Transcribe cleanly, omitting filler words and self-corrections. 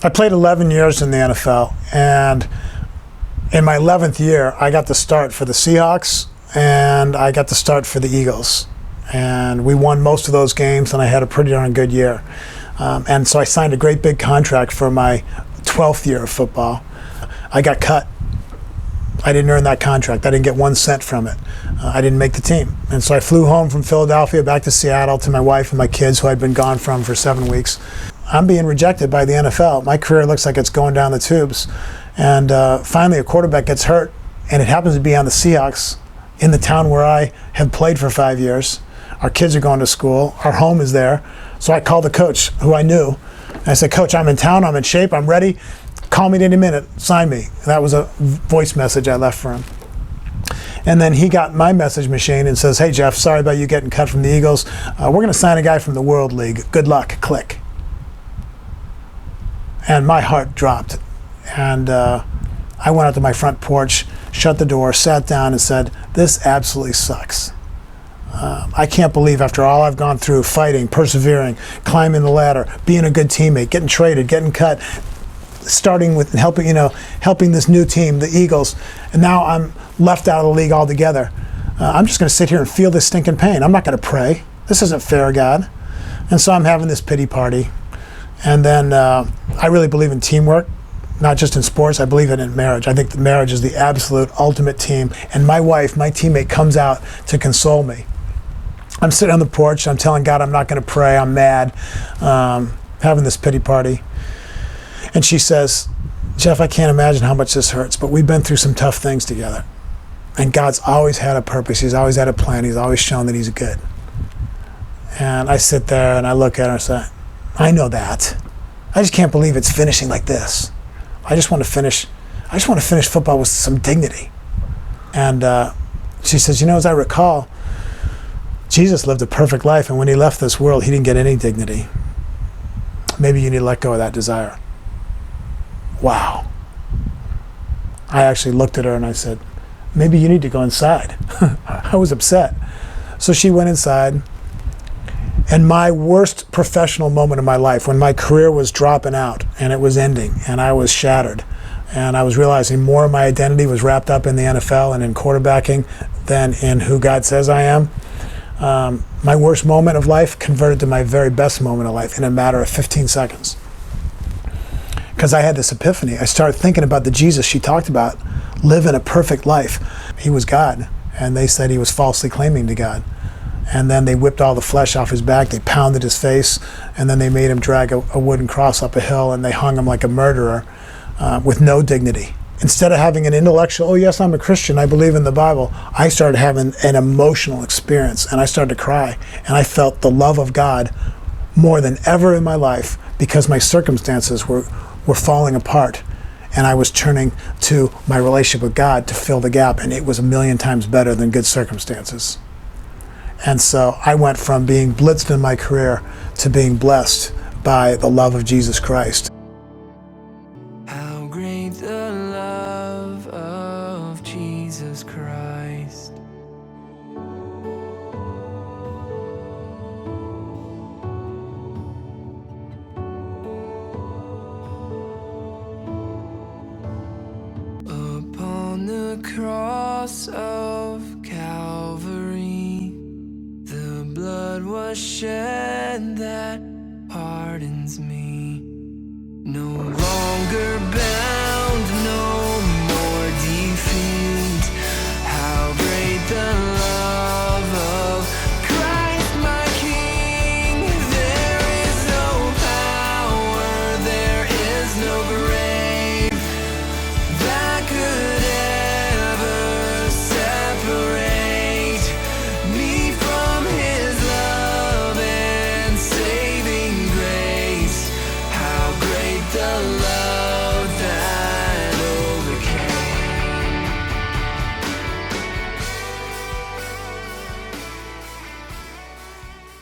I played 11 years in the NFL, and in my 11th year, I got to start for the Seahawks, and I got to start for the Eagles. And we won most of those games, and I had a pretty darn good year. And so I signed a great big contract for my 12th year of football. I got cut. I didn't earn that contract. I didn't get 1 cent from it. I didn't make the team. And so I flew home from Philadelphia back to Seattle to my wife and my kids, who I'd been gone from for 7 weeks. I'm being rejected by the NFL. My career looks like it's going down the tubes. And finally a quarterback gets hurt, and it happens to be on the Seahawks in the town where I have played for 5 years. Our kids are going to school. Our home is there. So I called the coach, who I knew. And I said, Coach, I'm in town. I'm in shape. I'm ready. Call me at any minute. Sign me. And that was a voice message I left for him. And then he got my message machine and says, hey, Jeff, sorry about you getting cut from the Eagles. We're going to sign a guy from the World League. Good luck. Click. And my heart dropped. And I went out to my front porch, shut the door, sat down and said, this absolutely sucks. I can't believe, after all I've gone through, fighting, persevering, climbing the ladder, being a good teammate, getting traded, getting cut, starting with helping this new team, the Eagles, and now I'm left out of the league altogether. I'm just going to sit here and feel this stinking pain. I'm not going to pray. This isn't fair, God. And so I'm having this pity party. And then I really believe in teamwork, not just in sports. I believe in marriage. I think that marriage is the absolute ultimate team. And my wife, my teammate, comes out to console me. I'm sitting on the porch. I'm telling God I'm not going to pray. I'm mad, having this pity party. And she says, Jeff, I can't imagine how much this hurts, but we've been through some tough things together. And God's always had a purpose. He's always had a plan. He's always shown that he's good. And I sit there and I look at her and say, I know that. I just can't believe it's finishing like this. I just want to finish football with some dignity. And she says, as I recall, Jesus lived a perfect life, and when he left this world, he didn't get any dignity. Maybe you need to let go of that desire. Wow. I actually looked at her and I said, maybe you need to go inside. I was upset. So she went inside, and my worst professional moment of my life, when my career was dropping out and it was ending and I was shattered and I was realizing more of my identity was wrapped up in the NFL and in quarterbacking than in who God says I am, my worst moment of life converted to my very best moment of life in a matter of 15 seconds. Because I had this epiphany. I started thinking about the Jesus she talked about, living a perfect life. He was God, and they said he was falsely claiming to God. And then they whipped all the flesh off his back, they pounded his face, and then they made him drag a wooden cross up a hill, and they hung him like a murderer with no dignity. Instead of having an intellectual, oh yes, I'm a Christian, I believe in the Bible, I started having an emotional experience, and I started to cry, and I felt the love of God more than ever in my life, because my circumstances were falling apart, and I was turning to my relationship with God to fill the gap, and it was 1,000,000 times better than good circumstances. And so I went from being blitzed in my career to being blessed by the love of Jesus Christ. How great the love of Jesus Christ. Upon the cross of Calvary, the blood was shed that